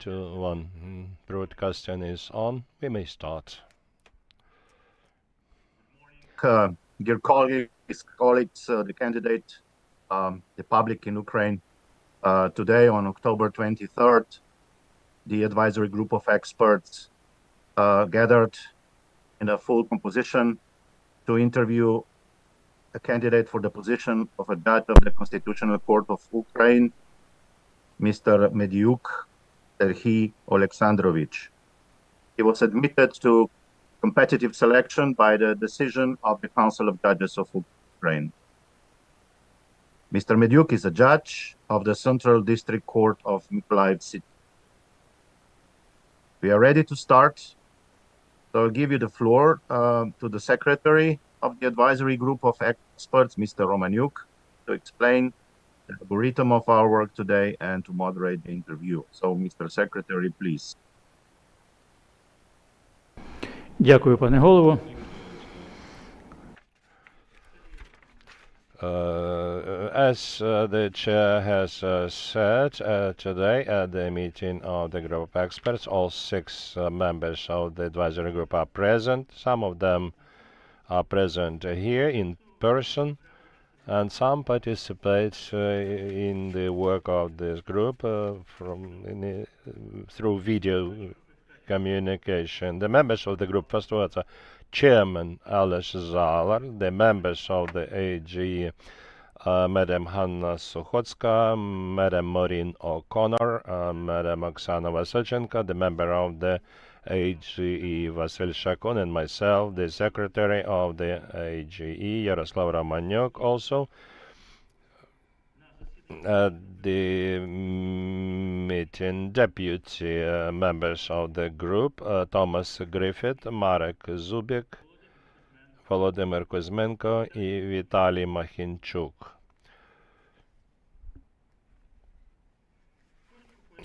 3, 2, 1. Broadcasting is on. We may start. Dear colleagues, the candidate, the public in Ukraine, today on October 23rd, the advisory group of experts gathered in a full composition to interview a candidate for the position of a judge of the Constitutional Court of Ukraine, Mr. Mediuk Serhii Alexandrovich. He was admitted to competitive selection by the decision of the Council of Judges of Ukraine. Mr. Mediuk is a judge of the Central District Court of Mykolaiv City. We are ready to start. So I'll give you the floor to the secretary of the advisory group of experts, Mr. Romaniuk, to explain the algorithm of our work today and to moderate the interview. So, Mr. Secretary, please. Дякую, пане голово. As the chair has said today at the meeting of the group of experts, all 6 members of the advisory group are present. Some of them are present here in person, and some participate in the work of this group through video communication. The members of the group, first of all, are Chairman Ales Zalar, the members of the AG, Madam Hanna Sukhotska, Madam Maureen O'Connor, Madam Oksana Vasilchenko, the member of the AGE Vasil Shakun, and myself, the secretary of the AGE, Yaroslav Romaniuk, also. The meeting deputy members of the group, Thomas Griffith, Marek Zubik, Volodymyr Kuzmenko, and Vitaly Makhinchuk.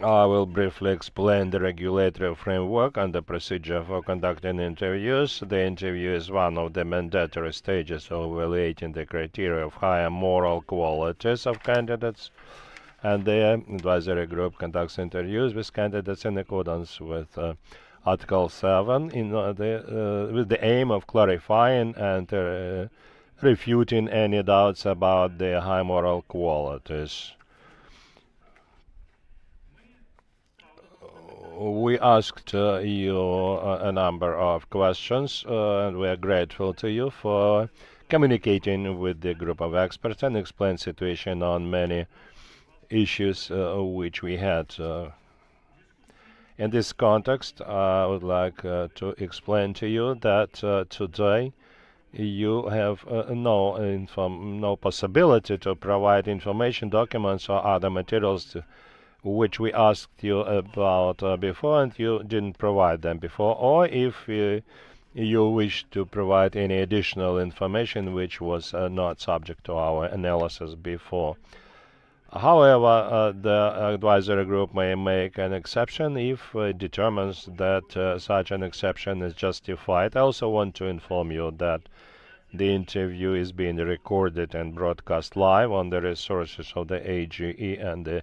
I will briefly explain the regulatory framework and the procedure for conducting interviews. The interview is one of the mandatory stages of evaluating the criteria of higher moral qualities of candidates, and the advisory group conducts interviews with candidates in accordance with Article 7 with the aim of clarifying and refuting any doubts about their high moral qualities. We asked you a number of questions, and we are grateful to you for communicating with the group of experts and explain situation on many issues which we had. In this context, I would like to explain to you that today you have no possibility to provide information, documents, or other materials which we asked you about before and you didn't provide them before, or if you wish to provide any additional information which was not subject to our analysis before. However, the advisory group may make an exception if it determines that such an exception is justified. I also want to inform you that the interview is being recorded and broadcast live on the resources of the AGE and the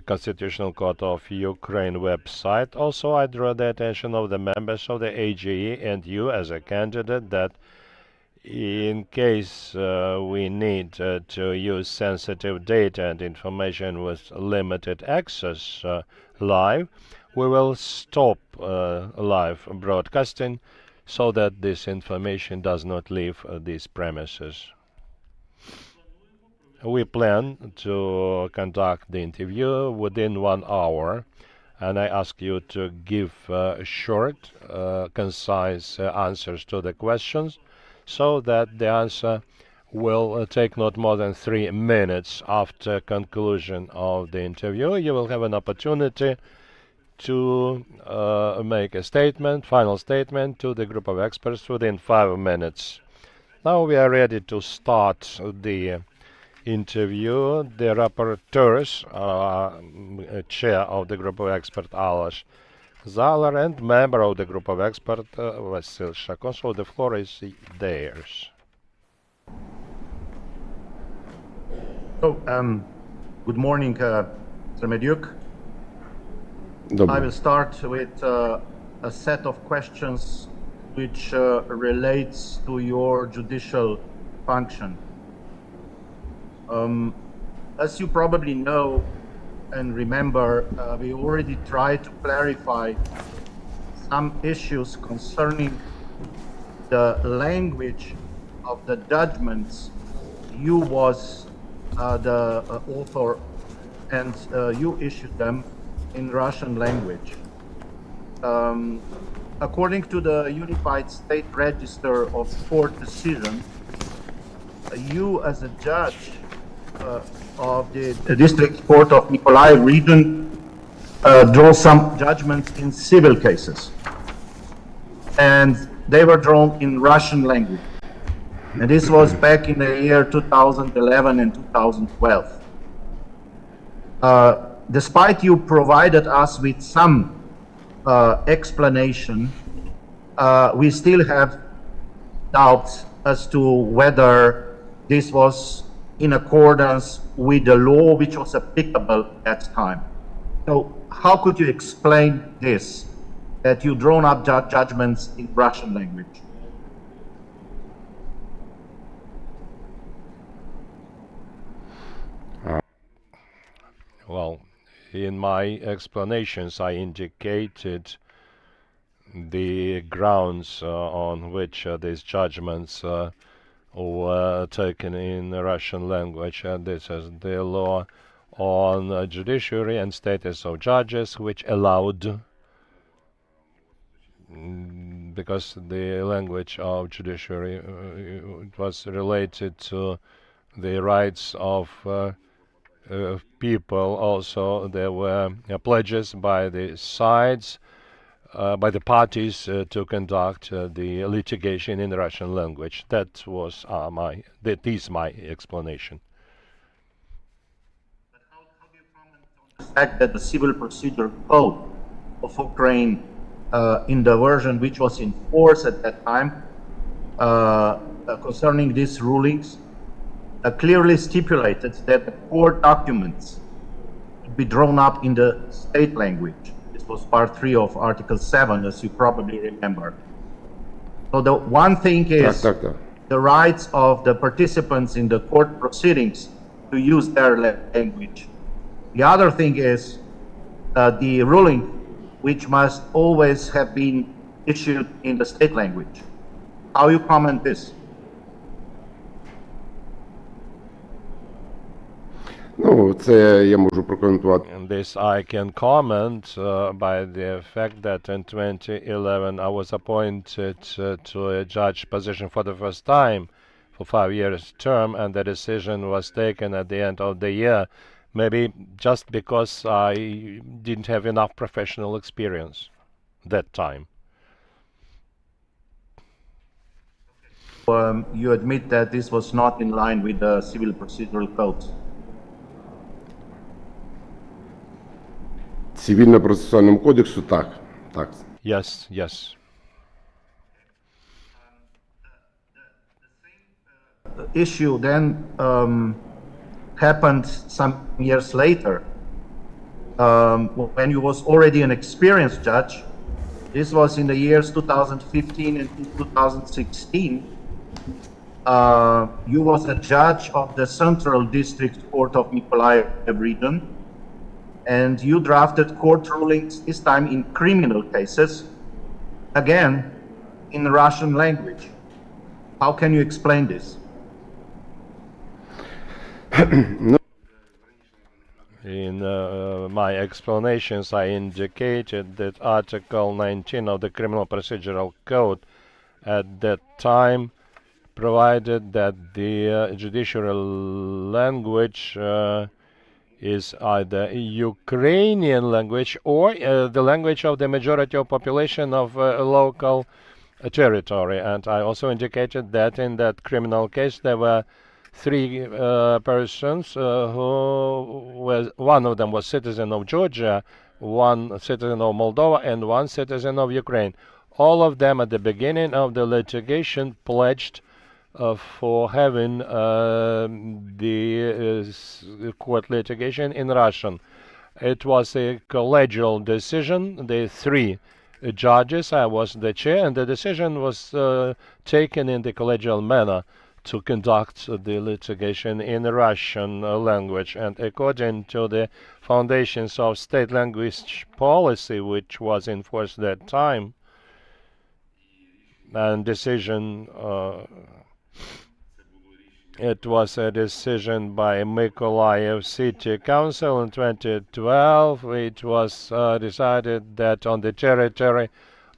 Constitutional Court of Ukraine website. Also, I draw the attention of the members of the AGE and you as a candidate that in case we need to use sensitive data and information with limited access live, we will stop live broadcasting so that this information does not leave these premises. We plan to conduct the interview within 1 hour, and I ask you to give short, concise answers to the questions so that the answer will take not more than 3 minutes after conclusion of the interview. You will have an opportunity to make a statement, final statement to the group of experts within 5 minutes. Now we are ready to start the interview. The rapporteurs, chair of the group of experts, Ales Zalar, and member of the group of experts, Vasil Shakon. So the floor is theirs. So, good morning, Mr. Mediuk. I Добре. will start with a set of questions which relates to your judicial function. As you probably know and remember, we already tried to clarify some issues concerning the language of the judgments. You was the author, and you issued them in Russian language. According to the Unified State Register of Court decision, you as a judge of the District Court of Mykolaiv region draw some judgments in civil cases. And they were drawn in Russian language. And this was back in the year 2011 and 2012. Despite you provided us with some explanation, we still have doubts as to whether this was in accordance with the law which was applicable at the time. So how could you explain this, that you drawn up judgments in Russian language? Well, in my explanations, I indicated the grounds on which these judgments were taken in the Russian language, and this is the law on judiciary and status of judges, which allowed, because the language of judiciary it was related to the rights of people. Also, there were pledges by the sides, by the parties to conduct the litigation in the Russian language. That is my explanation. But how do you comment on the fact that the Civil Procedure Code of Ukraine, in the version which was in force at that time, concerning these rulings, clearly stipulated that the court documents would be drawn up in the state language. This was part 3 of Article 7, as you probably remember. So the one thing is Так. the rights of the participants in the court proceedings to use their language. The other thing is the ruling, which must always have been issued in the state language. How you comment this? Ну, це я можу прокоментувати. And this I can comment by the fact that in 2011 I was appointed to a judge position for the first time for 5 years term, and the decision was taken at the end of the year, maybe just because I didn't have enough professional experience that time. You admit that this was not in line with the Civil Procedural Code. Цивільно-процесуальному кодексу так. Yes, yes. Issue then happened some years later when you was already an experienced judge. This was in the years 2015 and 2016. You was a judge of the Central District Court of Mykolaiv region, and you drafted court rulings, this time in criminal cases, again in Russian language. How can you explain this? In my explanations, I indicated that Article 19 of the Criminal Procedural Code at that time provided that the judicial language is either Ukrainian language or the language of the majority of population of a local territory. And I also indicated that in that criminal case there were 3 persons one of them was citizen of Georgia, 1 citizen of Moldova, and 1 citizen of Ukraine. All of them at the beginning of the litigation pledged for having the court litigation in Russian. It was a collegial decision. The three judges, I was the chair, and the decision was taken in the collegial manner to conduct the litigation in Russian language. And according to the foundations of state language policy, which was in force at that time, and decision it was a decision by Mykolaiv City Council in 2012. It was decided that on the territory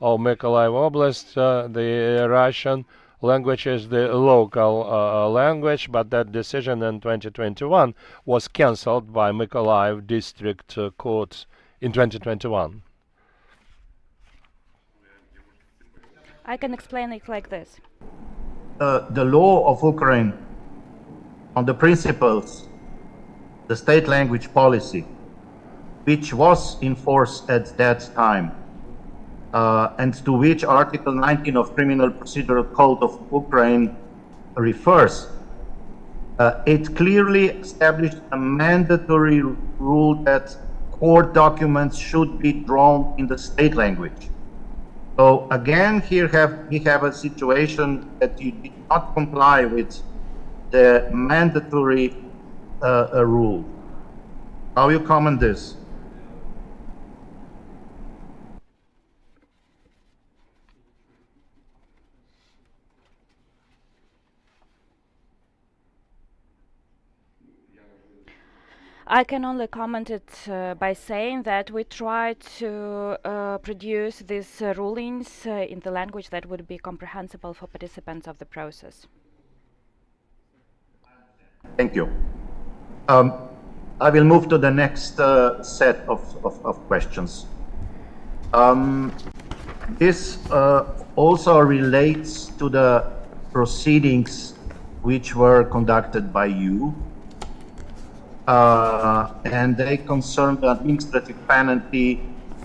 of Mykolaiv Oblast, the Russian language is the local language, but that decision in 2021 was cancelled by Mykolaiv District Court in 2021. I can explain it like this. The law of Ukraine on the principles, the state language policy, which was in force at that time, and to which Article 19 of Criminal Procedural Code of Ukraine refers, it clearly established a mandatory rule that court documents should be drawn in the state language. So again, here we have a situation that you did not comply with the mandatory rule. How you comment this? I can only comment it by saying that we try to produce these rulings in the language that would be comprehensible for participants of the process. Thank you. I will move to the next set of questions. This also relates to the proceedings which were conducted by you, and they concern the administrative penalty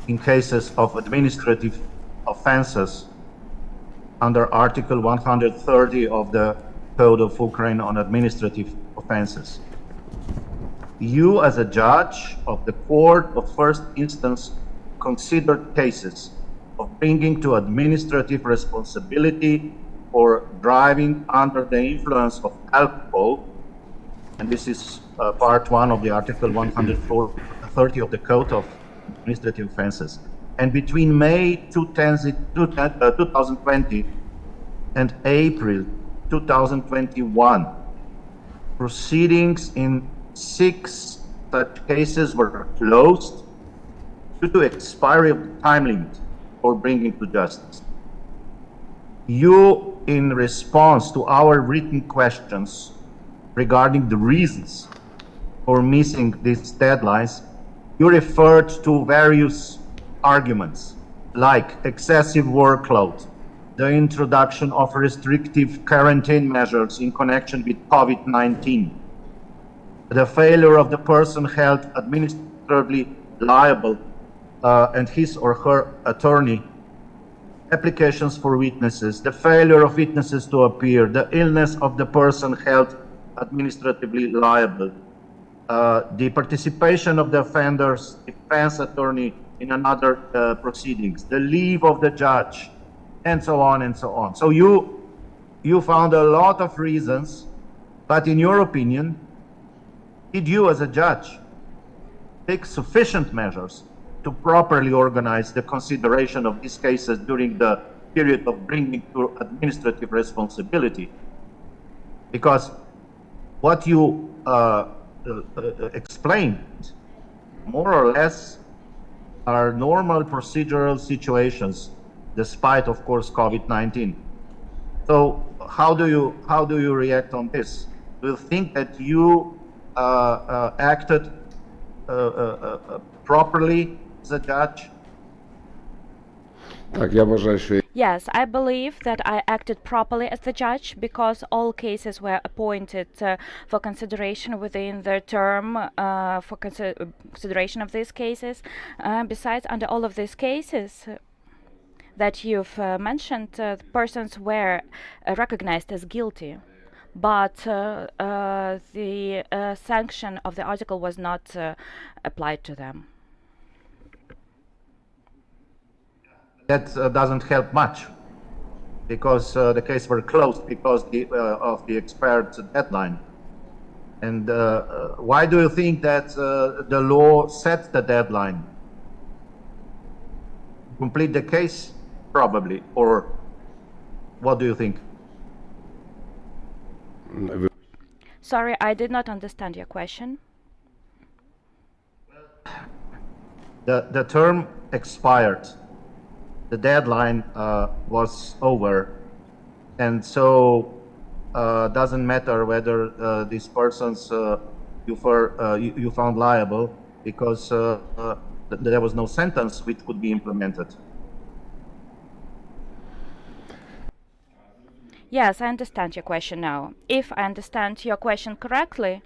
in cases of administrative offenses under Article 130 of the Code of Ukraine on administrative offenses. You, as a judge of the Court of First Instance, considered cases of bringing to administrative responsibility for driving under the influence of alcohol, and this is part 1 of the Article 130 of the Code of Administrative Offenses. And between May 2020 and April 2021, proceedings in 6 such cases were closed due to expiry of the time limit for bringing to justice. You, in response to our written questions regarding the reasons for missing these deadlines, you referred to various arguments like excessive workload, the introduction of restrictive quarantine measures in connection with COVID-19, the failure of the person held administratively liable and his or her attorney, applications for witnesses, the failure of witnesses to appear, the illness of the person held administratively liable, the participation of the offender's defense attorney in another proceedings, the leave of the judge, and so on and so on. So you found a lot of reasons, but in your opinion, did you as a judge take sufficient measures to properly organize the consideration of these cases during the period of bringing to administrative responsibility? Because what you explained more or less are normal procedural situations, despite, of course, COVID-19. So how do you react on this? Do you think that you acted properly as a judge? Так, я вважаю, що Yes, I believe that I acted properly as the judge because all cases were appointed for consideration within the term for consideration of these cases. Besides, under all of these cases that you've mentioned, persons were recognized as guilty but the sanction of the article was not applied to them. That doesn't help much, because the case were closed because of the expired deadline. And why do you think that the law set the deadline? Complete the case, probably, or what do you think? Sorry, I did not understand your question. The term expired. The deadline was over, and so doesn't matter whether these persons you found liable, because there was no sentence which could be implemented. Yes, I understand your question now. If I understand your question correctly,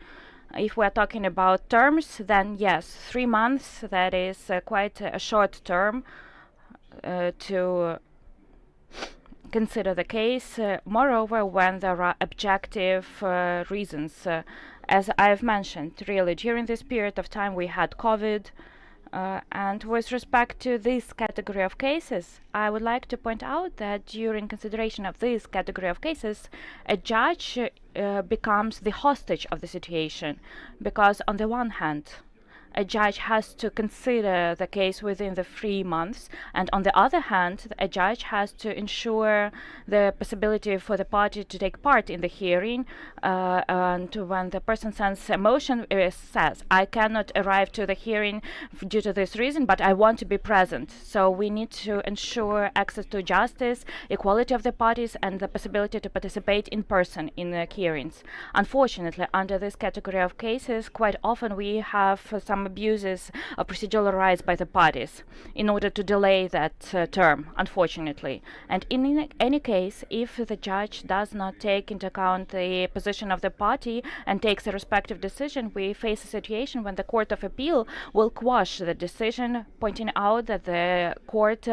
if we're talking about terms, then yes, 3 months, that is quite a short term to consider the case. Moreover, when there are objective reasons, as I've mentioned, really, during this period of time we had COVID, and with respect to this category of cases, I would like to point out that during consideration of this category of cases, a judge becomes the hostage of the situation, because on the one hand, a judge has to consider the case within the 3 months, and on the other hand, a judge has to ensure the possibility for the party to take part in the hearing. And when the person sends a motion, says, I cannot arrive to the hearing due to this reason, but I want to be present. So we need to ensure access to justice, equality of the parties, and the possibility to participate in person in the hearings. Unfortunately, under this category of cases, quite often we have some abuses of procedural rights by the parties in order to delay that term, unfortunately. And in any case, if the judge does not take into account the position of the party and takes a respective decision, we face a situation when the Court of Appeal will quash the decision, pointing out that the court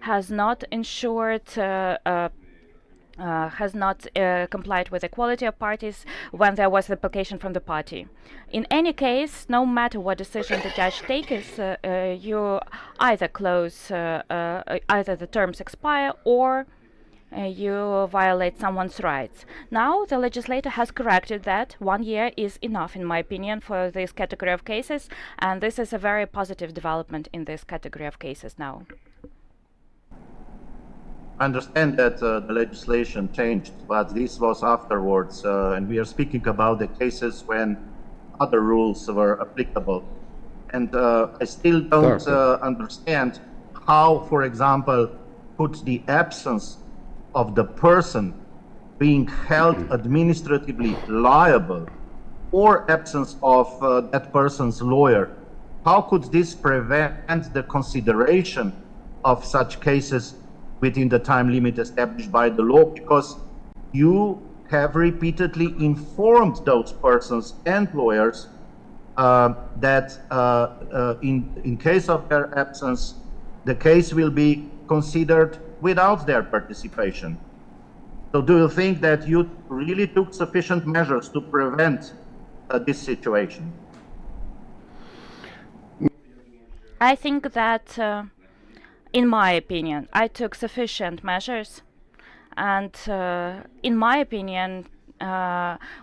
has not ensured has not complied with equality of parties when there was application from the party. In any case, no matter what decision the judge takes, you either close, either the terms expire or you violate someone's rights. Now the legislator has corrected that. 1 year is enough, in my opinion, for this category of cases, and this is a very positive development in this category of cases now. I understand that the legislation changed, but this was afterwards, and we are speaking about the cases when other rules were applicable. And I still don't understand how, for example, could the absence of the person being held administratively liable or absence of that person's lawyer, how could this prevent the consideration of such cases within the time limit established by the law? Because you have repeatedly informed those persons and lawyers that in case of their absence, the case will be considered without their participation. So do you think that you really took sufficient measures to prevent this situation? I think that in my opinion, I took sufficient measures, and in my opinion,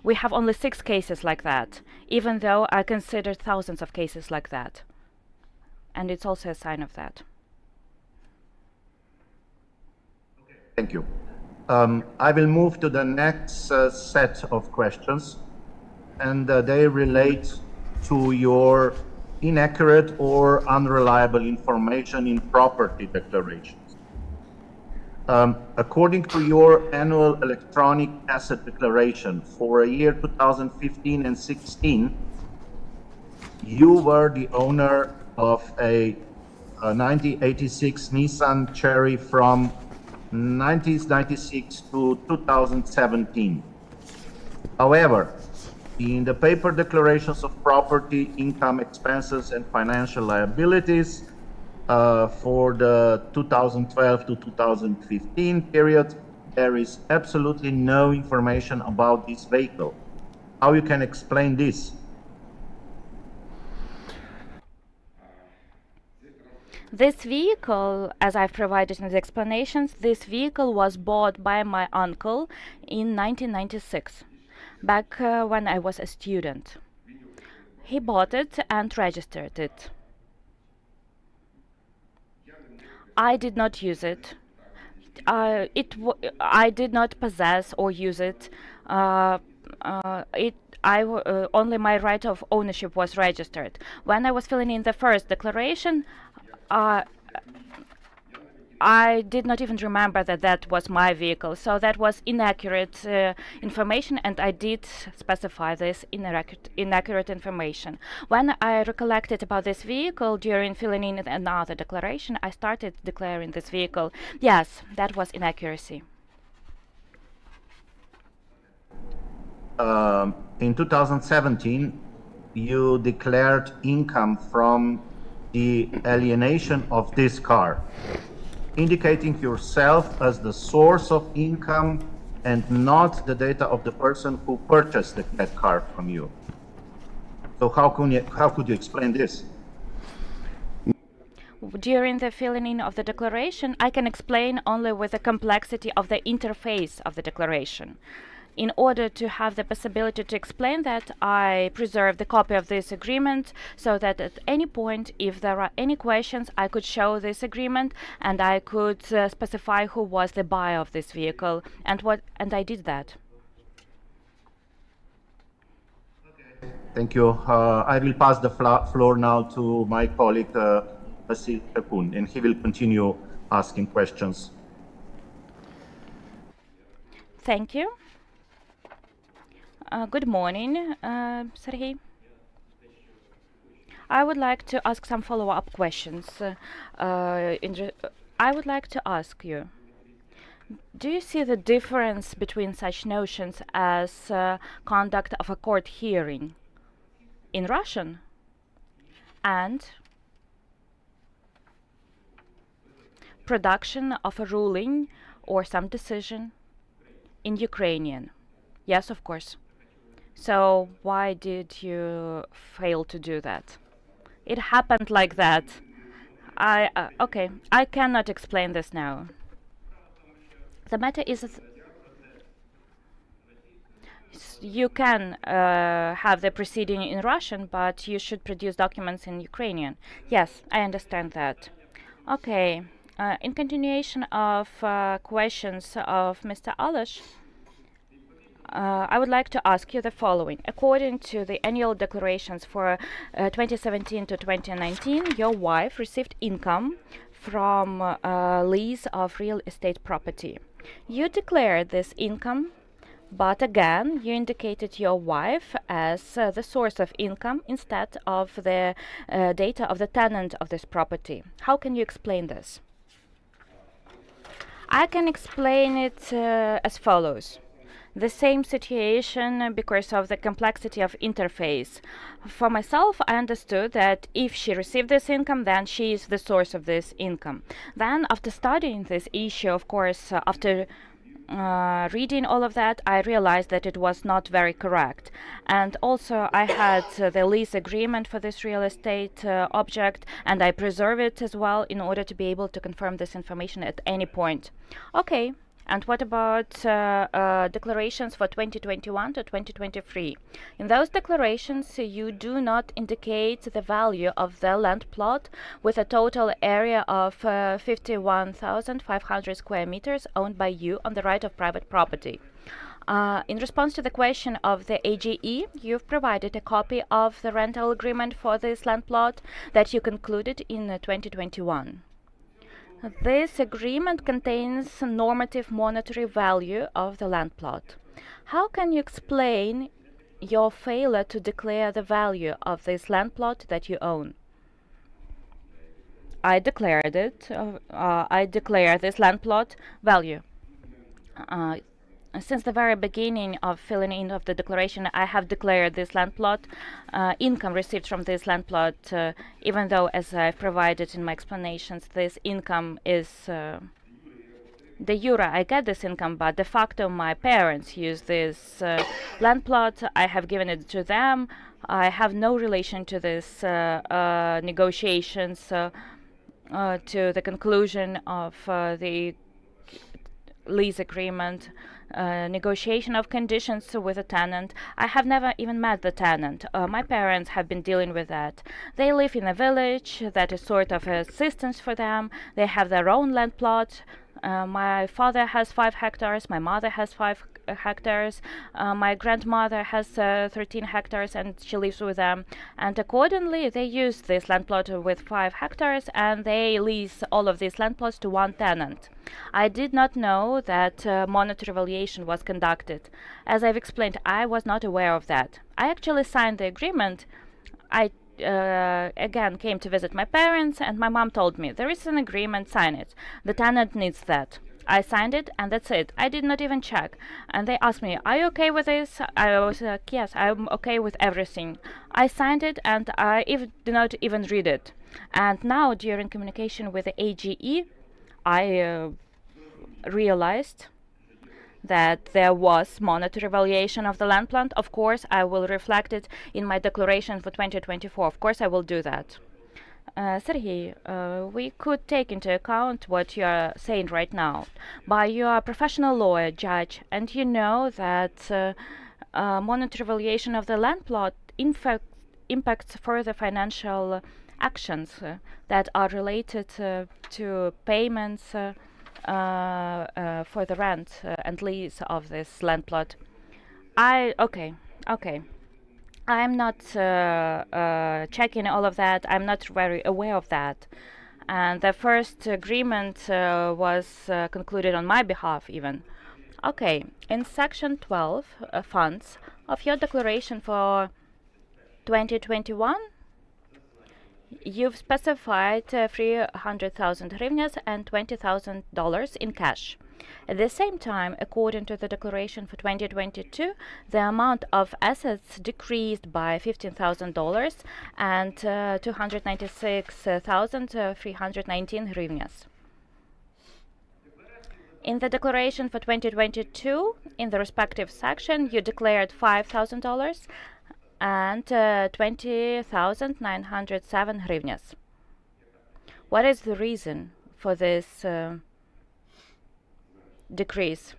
we have only 6 cases like that, even though I consider thousands of cases like that. And it's also a sign of that. Thank you. I will move to the next set of questions, and they relate to your inaccurate or unreliable information in property declarations. According to your annual electronic asset declaration for a year 2015 and 16, you were the owner of a 1986 Nissan Cherry from 1996 to 2017. However, in the paper declarations of property, income, expenses, and financial liabilities for the 2012 to 2015 period, there is absolutely no information about this vehicle. How you can explain this? This vehicle, as I've provided in the explanations, this vehicle was bought by my uncle in 1996, back when I was a student. He bought it and registered it. I did not use it. I did not possess or use it. Only my right of ownership was registered. When I was filling in the first declaration, I did not even remember that that was my vehicle, so that was inaccurate information, and I did specify this inaccurate information. When I recollected about this vehicle during filling in another declaration, I started declaring this vehicle. Yes, that was inaccuracy. In 2017, you declared income from the alienation of this car, indicating yourself as the source of income and not the data of the person who purchased that car from you. So how could you explain this? During the filling in of the declaration, I can explain only with the complexity of the interface of the declaration. In order to have the possibility to explain that, I preserve the copy of this agreement so that at any point, if there are any questions, I could show this agreement and I could specify who was the buyer of this vehicle and I did that. Thank you. I will pass the floor now to my colleague Serhii Mediuk, and he will continue asking questions. Thank you. Good morning, Serhii. I would like to ask some follow-up questions. I would like to ask you, do you see the difference between such notions as conduct of a court hearing in Russian and production of a ruling or some decision in Ukrainian? Yes, of course. So why did you fail to do that? It happened like that. Okay, I cannot explain this now. The matter is you can have the proceeding in Russian, but you should produce documents in Ukrainian. Yes, I understand that. Okay, in continuation of questions of Mr. Alish, I would like to ask you the following. According to the annual declarations for 2017 to 2019, your wife received income from lease of real estate property. You declared this income, but again, you indicated your wife as the source of income instead of the data of the tenant of this property. How can you explain this? I can explain it as follows. The same situation because of the complexity of interface. For myself, I understood that if she received this income, then she is the source of this income. Then, after studying this issue, of course, after reading all of that, I realized that it was not very correct. And also, I had the lease agreement for this real estate object, and I preserve it as well in order to be able to confirm this information at any point. Okay. And what about declarations for 2021 to 2023? In those declarations, you do not indicate the value of the land plot with a total area of 51,500 square meters owned by you on the right of private property. In response to the question of the AGE, you've provided a copy of the rental agreement for this land plot that you concluded in 2021. This agreement contains normative monetary value of the land plot. How can you explain your failure to declare the value of this land plot that you own? I declared it. I declare this land plot value. Since the very beginning of filling in of the declaration, I have declared this land plot, income received from this land plot, even though, as I've provided in my explanations, this income is De jure, I get this income, but de facto, my parents use this land plot. I have given it to them. I have no relation to this negotiations to the conclusion of the lease agreement, negotiation of conditions with a tenant. I have never even met the tenant. My parents have been dealing with that. They live in a village that is sort of assistance for them. They have their own land plot. My father has 5 hectares. My mother has 5 hectares. My grandmother has 13 hectares, and she lives with them. And accordingly, they use this land plot with 5 hectares, and they lease all of these land plots to one tenant. I did not know that monetary valuation was conducted. As I've explained, I was not aware of that. I actually signed the agreement. I again came to visit my parents, and my mom told me, there is an agreement, sign it. The tenant needs that. I signed it, and that's it. I did not even check. And they asked me, are you okay with this? I was like, yes, I'm okay with everything. I signed it, and I did not even read it. And now, during communication with the AGE, I realized that there was monetary valuation of the land plant. Of course, I will reflect it in my declaration for 2024. Of course, I will do that. Serhii, we could take into account what you are saying right now. But you are a professional lawyer, judge, and you know that monetary valuation of the land plot in fact impacts further financial actions that are related to payments for the rent and lease of this land plot. Okay. I'm not checking all of that. I'm not very aware of that. And the first agreement was concluded on my behalf even. Okay, in section 12, funds of your declaration for 2021, you've specified 300,000 hryvnias and $20,000 in cash. At the same time, according to the declaration for 2022, the amount of assets decreased by $15,000 and 296,319 hryvnias. In the declaration for 2022, in the respective section, you declared $5,000 and 20,907 hryvnias. What is the reason for this decrease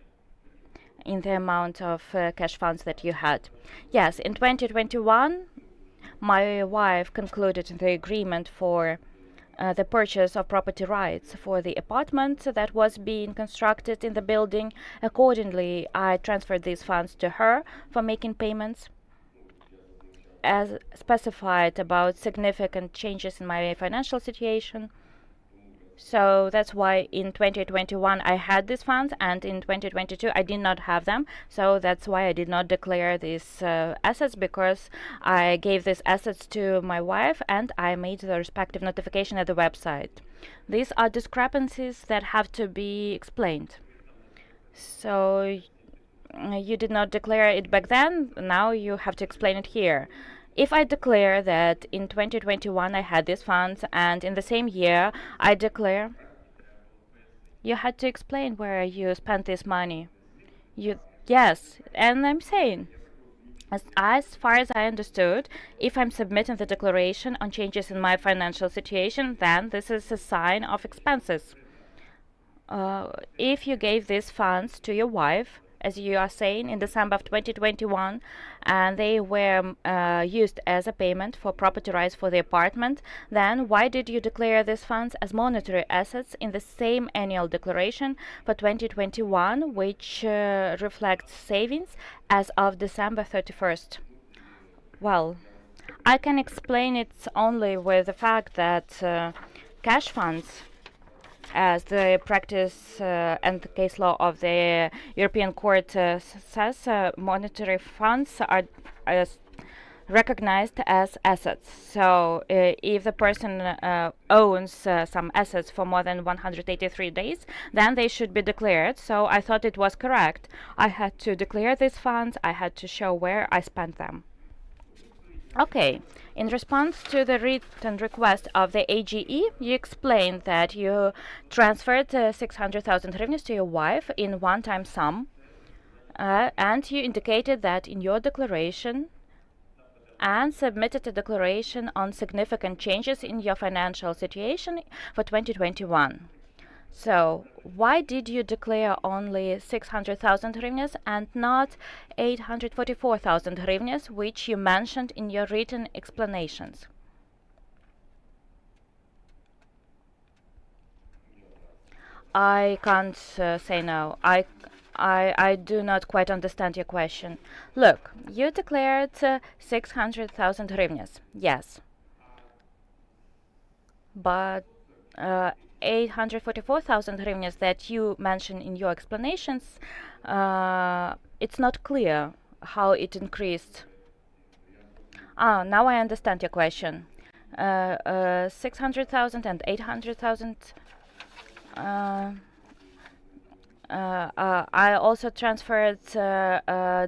in the amount of cash funds that you had? Yes, in 2021, my wife concluded the agreement for the purchase of property rights for the apartment that was being constructed in the building. Accordingly, I transferred these funds to her for making payments. As specified about significant changes in my financial situation. So that's why in 2021 I had these funds, and in 2022 I did not have them. So that's why I did not declare these assets, because I gave these assets to my wife and I made the respective notification at the website. These are discrepancies that have to be explained. So you did not declare it back then, now you have to explain it here. If I declare that in 2021 I had these funds, and in the same year I declare, you had to explain where you spent this money. Yes, and I'm saying, as far as I understood, if I'm submitting the declaration on changes in my financial situation, then this is a sign of expenses. If you gave these funds to your wife, as you are saying, in December of 2021, and they were used as a payment for property rights for the apartment, then why did you declare these funds as monetary assets in the same annual declaration for 2021, which reflects savings as of December 31st? Well, I can explain it only with the fact that cash funds, as the practice and the case law of the European Court says, monetary funds are recognized as assets. So if the person owns some assets for more than 183 days, then they should be declared. So I thought it was correct. I had to declare these funds. I had to show where I spent them. Okay. In response to the written request of the AGE, you explained that you transferred 600,000 hryvnias to your wife in one-time sum, and you indicated that in your declaration and submitted a declaration on significant changes in your financial situation for 2021. So, why did you declare only 600,000 hryvnias and not 844,000 hryvnias, which you mentioned in your written explanations? I can't say no. I do not quite understand your question. Look, you declared 600,000 hryvnias, yes, but 844,000 hryvnias that you mentioned in your explanations, it's not clear how it increased. Ah, now I understand your question. 600,000 and 800,000. I also transferred,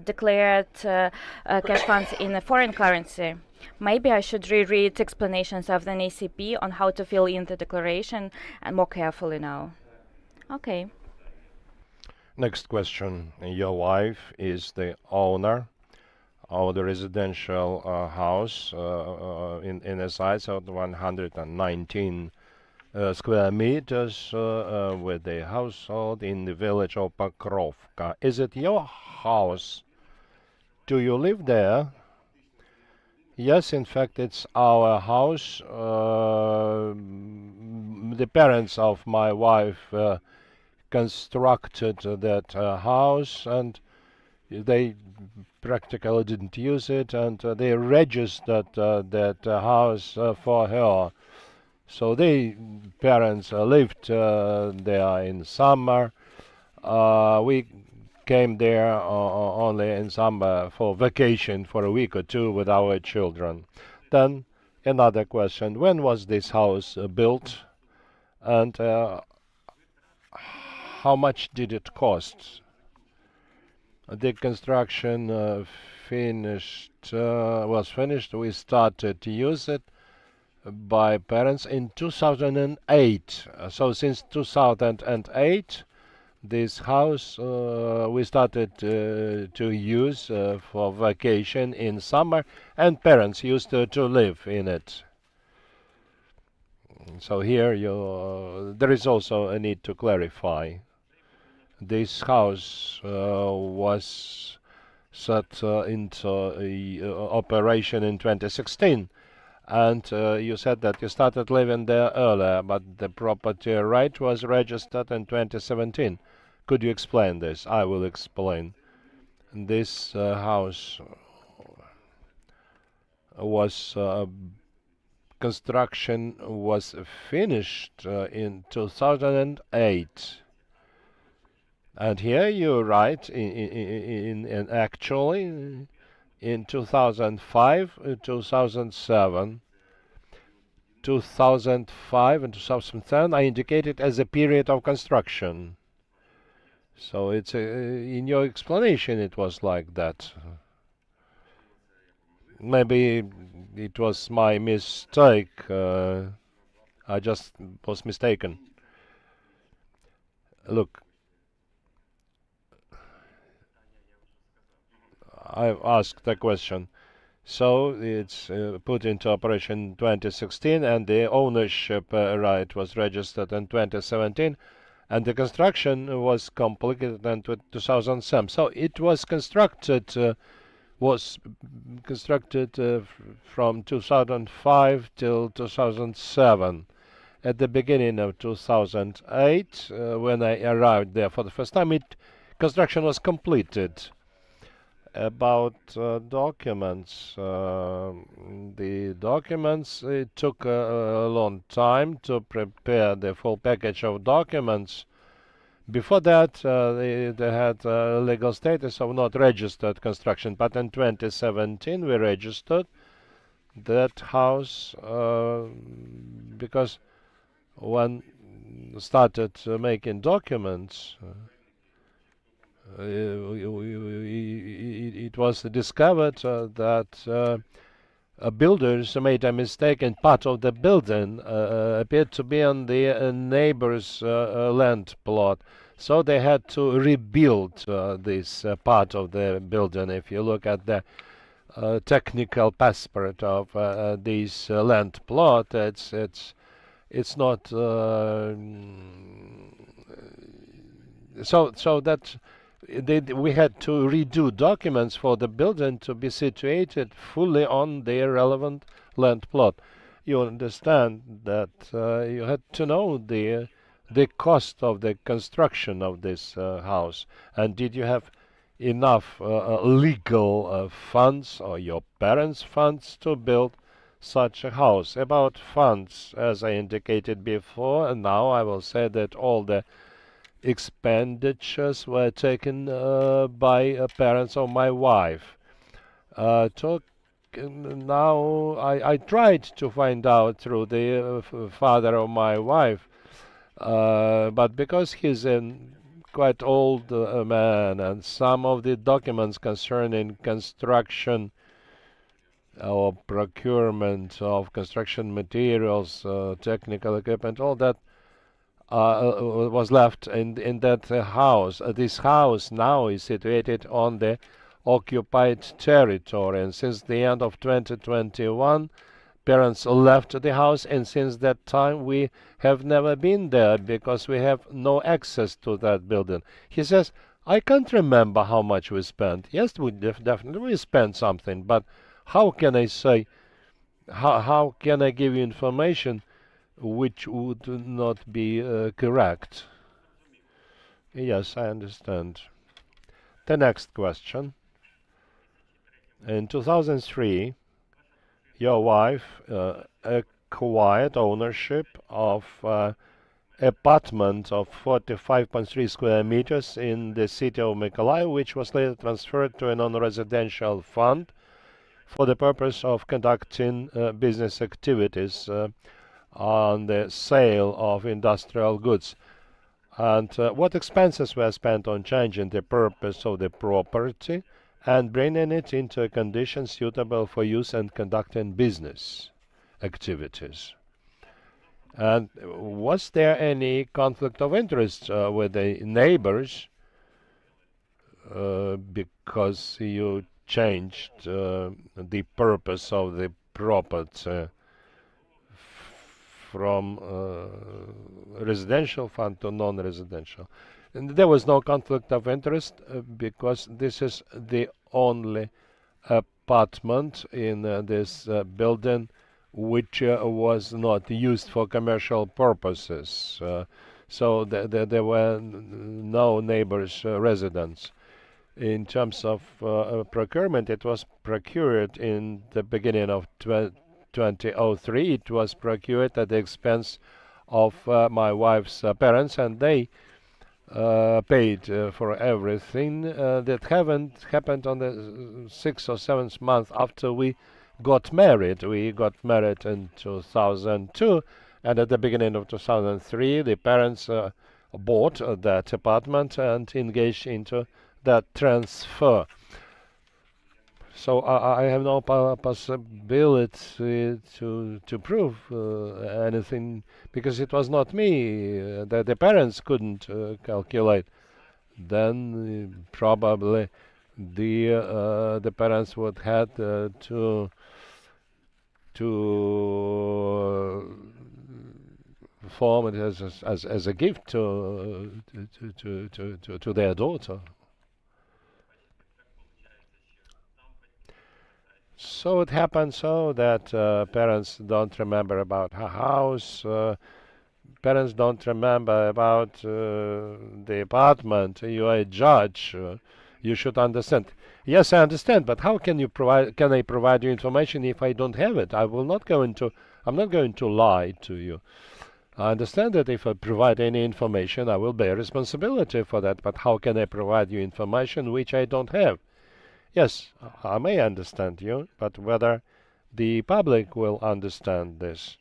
declared cash funds in a foreign currency. Maybe I should reread explanations of the ACP on how to fill in the declaration and more carefully now. Okay. Next question. Your wife is the owner of the residential house in a size of 119 square meters with a household in the village of Pokrovka. Is it your house? Do you live there? Yes, in fact, it's our house. The parents of my wife constructed that house, and they practically didn't use it, and they registered that house for her. So the parents lived there in summer. We came there only in summer for vacation for a week or two with our children. Then another question: when was this house built, and how much did it cost? The construction was finished. We started to use it by parents in 2008. So since 2008, this house we started to use for vacation in summer, and parents used to live in it. So here there is also a need to clarify. This house was set into operation in 2016. And you said that you started living there earlier, but the property right was registered in 2017. Could you explain this? I will explain. This house was construction was finished in 2008. And here you're right, in actually in 2005, 2007, 2005 and 2010, I indicated as a period of construction. So it's in your explanation it was like that. Maybe it was my mistake. I just was mistaken. Look, I've asked the question. So it's put into operation 2016, and the ownership right was registered in 2017, and the construction was completed in 2007. So it was constructed from 2005 till 2007. At the beginning of 2008, when I arrived there for the first time, construction was completed. About documents, the documents, it took a long time to prepare the full package of documents. Before that, they had legal status of not registered construction, but in 2017 we registered that house because one started making documents. It was discovered that builders made a mistake and part of the building appeared to be on the neighbor's land plot. So they had to rebuild this part of the building. If you look at the technical passport of this land plot, it's not so that we had to redo documents for the building to be situated fully on the relevant land plot. You understand that you had to know the cost of the construction of this house, and did you have enough legal funds or your parents' funds to build such a house? About funds, as I indicated before, and now I will say that all the expenditures were taken by parents of my wife. Now I tried to find out through the father of my wife, but because he's a quite old man, and some of the documents concerning construction or procurement of construction materials, technical equipment, all that was left in that house. This house now is situated on the occupied territory, and since the end of 2021, parents left the house, and since that time we have never been there because we have no access to that building. He says, I can't remember how much we spent. Yes, we definitely we spent something, but how can I say, how can I give you information which would not be correct? Yes, I understand. The next question. In 2003, your wife acquired ownership of apartment of 45.3 square meters in the city of Mykolaiv, which was later transferred to a non-residential fund for the purpose of conducting business activities on the sale of industrial goods. And what expenses were spent on changing the purpose of the property and bringing it into a condition suitable for use and conducting business activities? And was there any conflict of interest with the neighbors because you changed the purpose of the property from residential fund to non-residential? And there was no conflict of interest because this is the only apartment in this building which was not used for commercial purposes. So there were no neighbors' residents. In terms of procurement, it was procured in the beginning of 2003. It was procured at the expense of my wife's parents, and they paid for everything. That happened on the 6th or 7th month after we got married. We got married in 2002, and at the beginning of 2003, the parents bought that apartment and engaged into that transfer. So I have no possibility to prove anything because it was not me. The parents couldn't calculate. Then probably the parents would have to form it as a gift to their daughter. So it happened so that parents don't remember about her house, parents don't remember about the apartment. You are a judge. You should understand. Yes, I understand, but how can you provide? Can I provide you information if I don't have it? I'm not going to lie to you. I understand that if I provide any information, I will bear responsibility for that. But how can I provide you information which I don't have? Yes, I may understand you, but whether the public will understand this.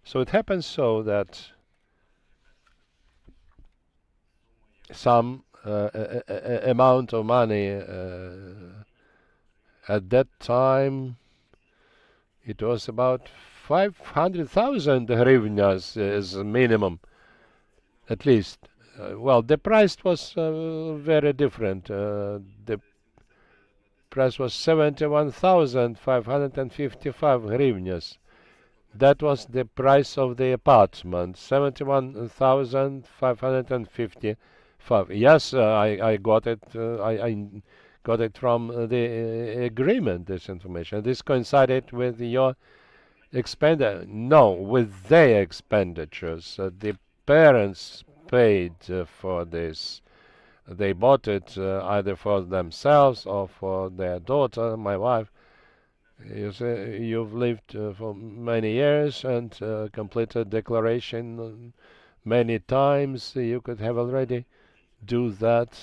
So it happens so that some amount of money at that time It was about 500,000 hryvnias as a minimum, at least. Well, the price was very different. The price was 71,555 hryvnias. That was the price of the apartment, 71,555. Yes, I got it. I got it from the agreement. This information. This coincided with your expenditure. No, with their expenditures. The parents paid for this. They bought it either for themselves or for their daughter, my wife. You say you've lived for many years and completed declaration many times. You could have already do that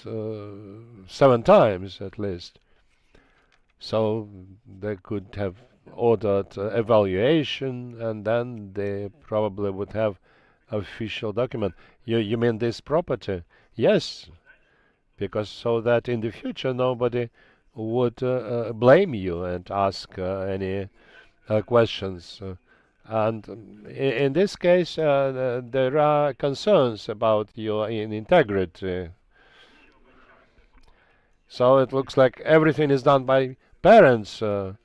7 times at least. So they could have ordered evaluation, and then they probably would have official document. You mean this property? Yes, because so that in the future nobody would blame you and ask any questions. And in this case, there are concerns about your integrity. So it looks like everything is done by parents. Well,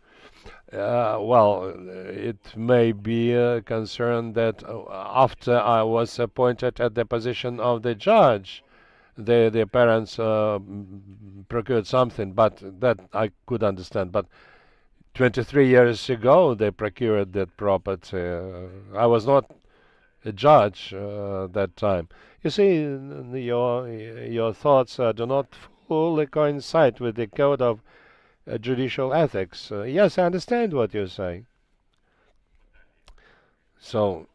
it may be a concern that after I was appointed at the position of the judge, the parents procured something, but that I could understand. But 23 years ago, they procured that property. I was not a judge that time. You see, your thoughts do not fully coincide with the code of judicial ethics. Yes, I understand what you're saying. So,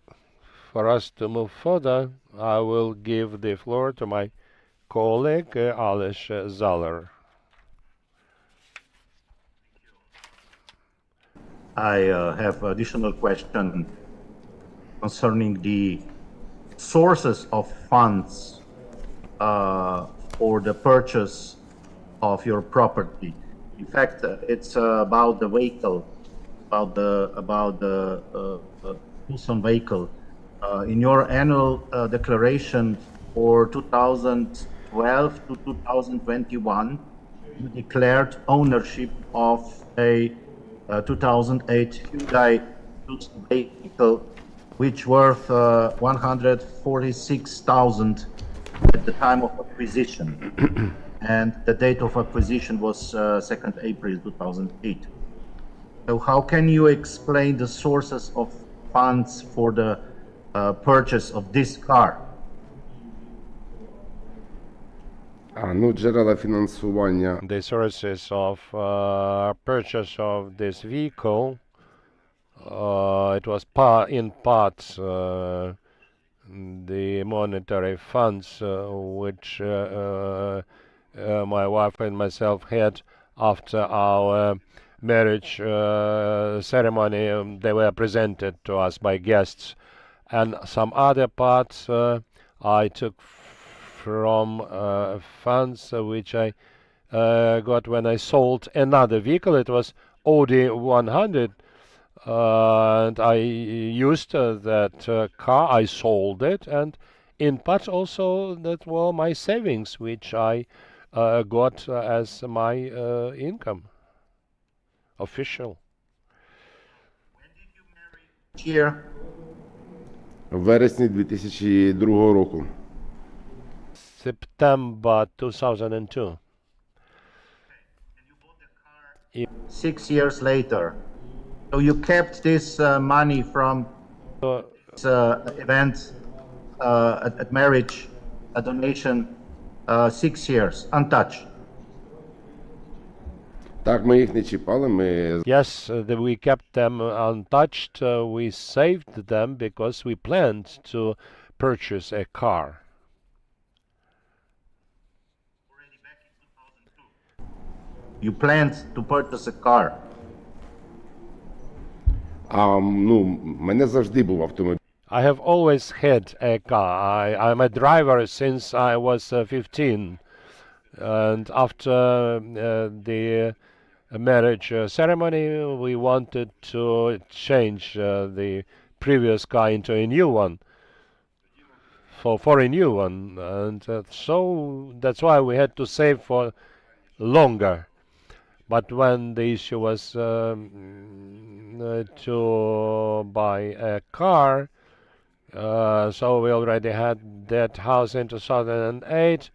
for us to move further, I will give the floor to my colleague, Ales Zaller. I have additional question concerning the sources of funds for the purchase of your property. In fact, it's about the vehicle, about the Tucson vehicle. In your annual declaration for 2012 to 2021, you declared ownership of a 2008 Hyundai Tucson vehicle, which worth 146,000 at the time of acquisition, and the date of acquisition was 2nd April 2008. So how can you explain the sources of funds for the purchase of this car? Джерела фінансування. The sources of purchase of this vehicle, it was in part the monetary funds which my wife and myself had after our marriage ceremony. They were presented to us by guests, and some other parts I took from funds which I got when I sold another vehicle. It was Audi 100, and I used that car. I sold it, and in part also that were my savings, which I got as my income, official. Here, В вересні 2002 року. September 2002. 6 years later. So you kept this money from this event at marriage, a donation, 6 years, untouched. Так, ми їх не чіпали, ми Yes, we kept them untouched. We saved them because we planned to purchase a car. You planned to purchase a car. мене завжди був автомобіль. I have always had a car. I'm a driver since I was 15. And after the marriage ceremony, we wanted to change the previous car into a new one, for a new one, and so that's why we had to save for longer. But when the issue was to buy a car, so we already had that house in 2008.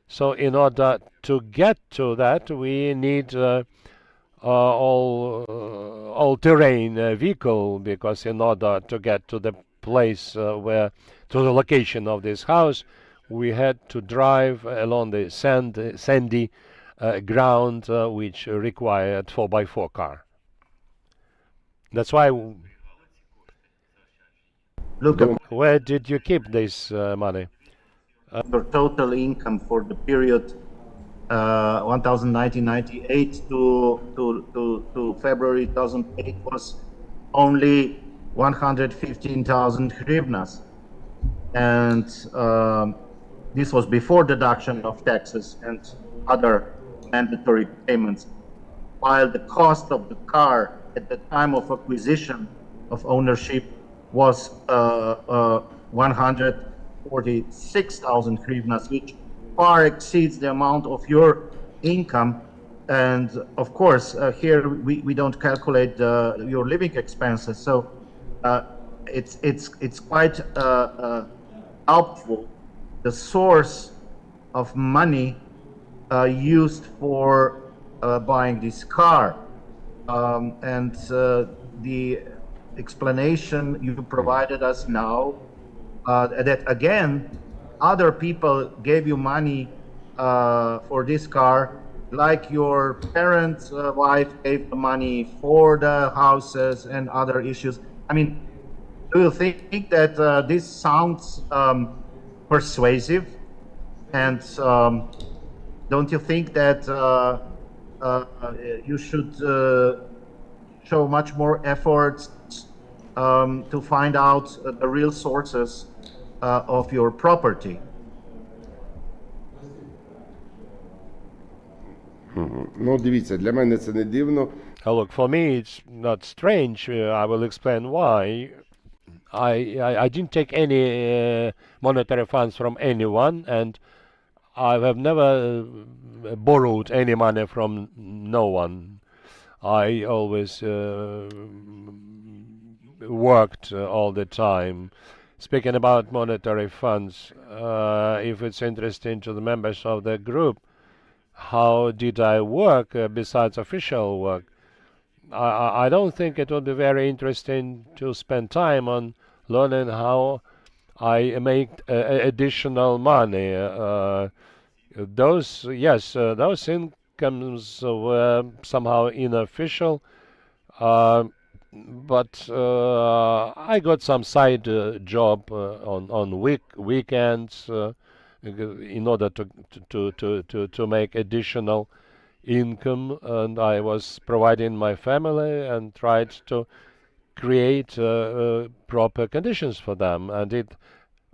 So in order to get to that, we need all-terrain vehicle, because in order to get to the place to the location of this house, we had to drive along the sandy ground, which required 4x4 car. That's why. Look, Where did you keep this money? your total income for the period 1998 to February 2008 was only 115,000 hryvnias, and this was before deduction of taxes and other mandatory payments, while the cost of the car at the time of acquisition of ownership was 146,000 hryvnias, which far exceeds the amount of your income. And of course, here we don't calculate your living expenses. So it's quite helpful, the source of money used for buying this car. And the explanation you provided us now, that again, other people gave you money for this car, like your parents' wife gave the money for the houses and other issues. I mean, do you think that this sounds persuasive? And don't you think that you should show much more efforts to find out the real sources of your property? Ну, дивіться, для мене це не дивно. Look, for me, it's not strange. I will explain why. I didn't take any monetary funds from anyone, and I have never borrowed any money from no one. I always worked all the time. Speaking about monetary funds, if it's interesting to the members of the group, how did I work besides official work? I don't think it would be very interesting to spend time on learning how I make additional money. Those incomes were somehow unofficial, but I got some side job on weekends in order to make additional income, and I was providing my family and tried to create proper conditions for them, and did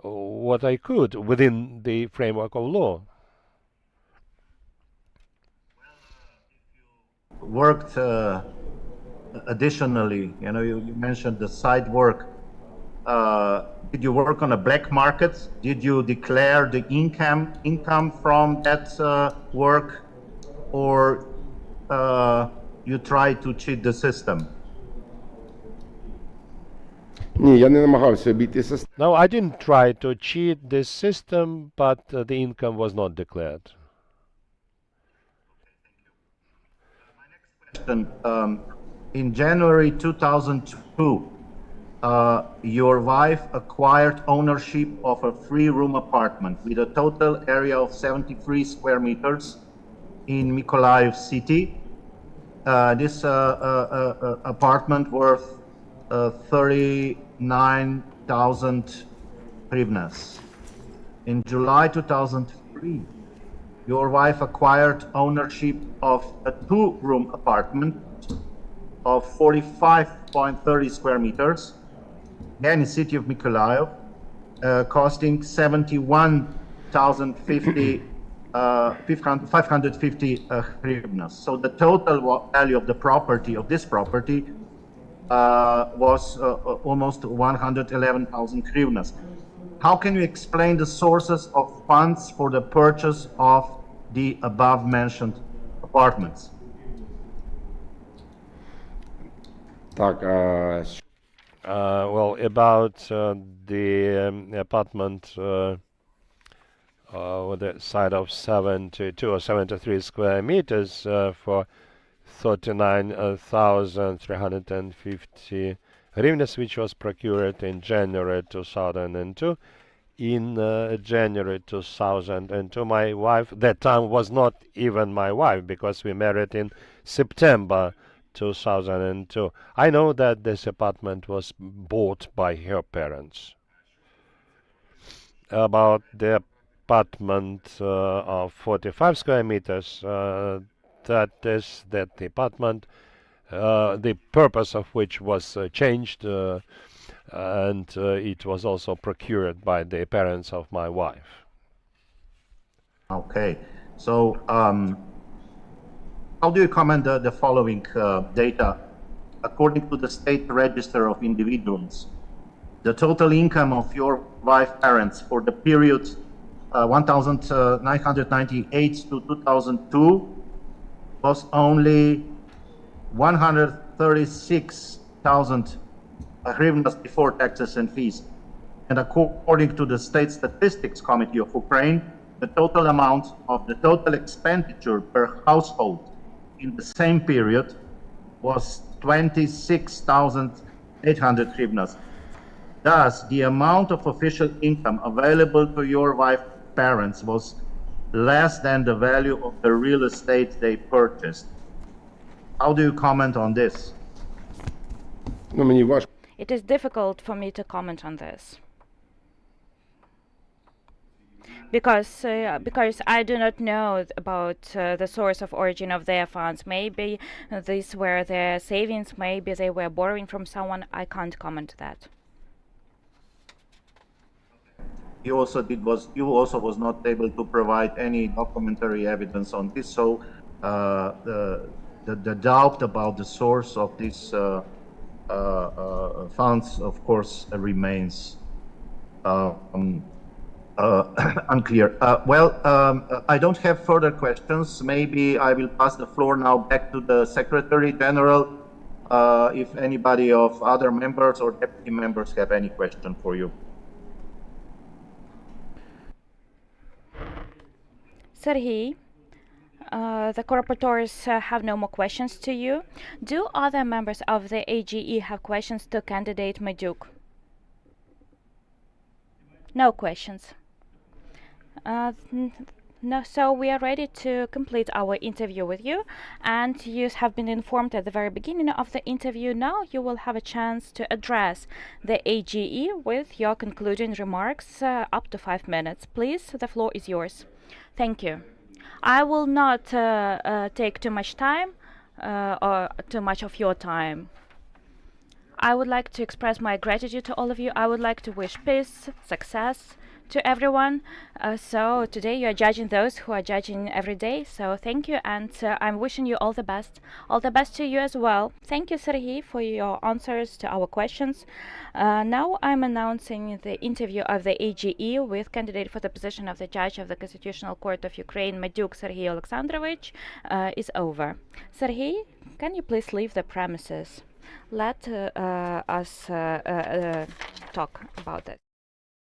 what I could within the framework of law. Worked additionally, you mentioned the side work. Did you work on a black market? Did you declare the income from that work, or you try to cheat the system? Ні, я не намагався обійти систему. No, I didn't try to cheat this system, but the income was not declared. In January 2002, your wife acquired ownership of a three-room apartment with a total area of 73 square meters in Mykolaiv city. This apartment worth 39,000 hryvnias. In July 2003, your wife acquired ownership of a two-room apartment of 45.30 square meters, again in the city of Mykolaiv, costing 71,050 550 hryvnias. So the total value of the property, of this property, was almost 111,000 hryvnias. How can you explain the sources of funds for the purchase of the above mentioned apartments? Так, Well, about the apartment with the side of 72 or 73 square meters for 39,350 hryvnias, which was procured in January 2002. In January 2002, my wife, that time was not even my wife because we married in September 2002. I know that this apartment was bought by her parents. About the apartment of 45 square meters, that is that the apartment, the purpose of which was changed, and it was also procured by the parents of my wife. Okay, so how do you comment the following data? According to the State Register of Individuals, the total income of your wife parents for the period 1998 to 2002 was only 136,000 hryvnias before taxes and fees. And according to the State Statistics Committee of Ukraine, the total amount of the total expenditure per household in the same period was 26,800 hryvnias. Thus, the amount of official income available to your wife parents was less than the value of the real estate they purchased. How do you comment on this? ну мені важко. It is difficult for me to comment on this because I do not know about the source of origin of their funds. Maybe these were their savings, maybe they were borrowing from someone. I can't comment that. You also was not able to provide any documentary evidence on this. So the doubt about the source of these funds, of course, remains unclear. I don't have further questions. Maybe I will pass the floor now back to the Secretary General if anybody of other members or deputy members have any question for you. Serhii, the corporators have no more questions to you. Do other members of the AGE have questions to candidate Mediuk? No questions. No, so we are ready to complete our interview with you, and you have been informed at the very beginning of the interview. Now you will have a chance to address the AGE with your concluding remarks, up to 5 minutes. Please, the floor is yours. Thank you. I will not take too much time or too much of your time. I would like to express my gratitude to all of you. I would like to wish peace, success to everyone. So today you are judging those who are judging every day. So thank you, and I'm wishing you all the best. All the best to you as well. Thank you, Serhii, for your answers to our questions. Now I'm announcing the interview of the AGE with candidate for the position of the judge of the Constitutional Court of Ukraine, Mediuk Serhii Alexandrovich, is over. Serhii, can you please leave the premises? Let us talk about this.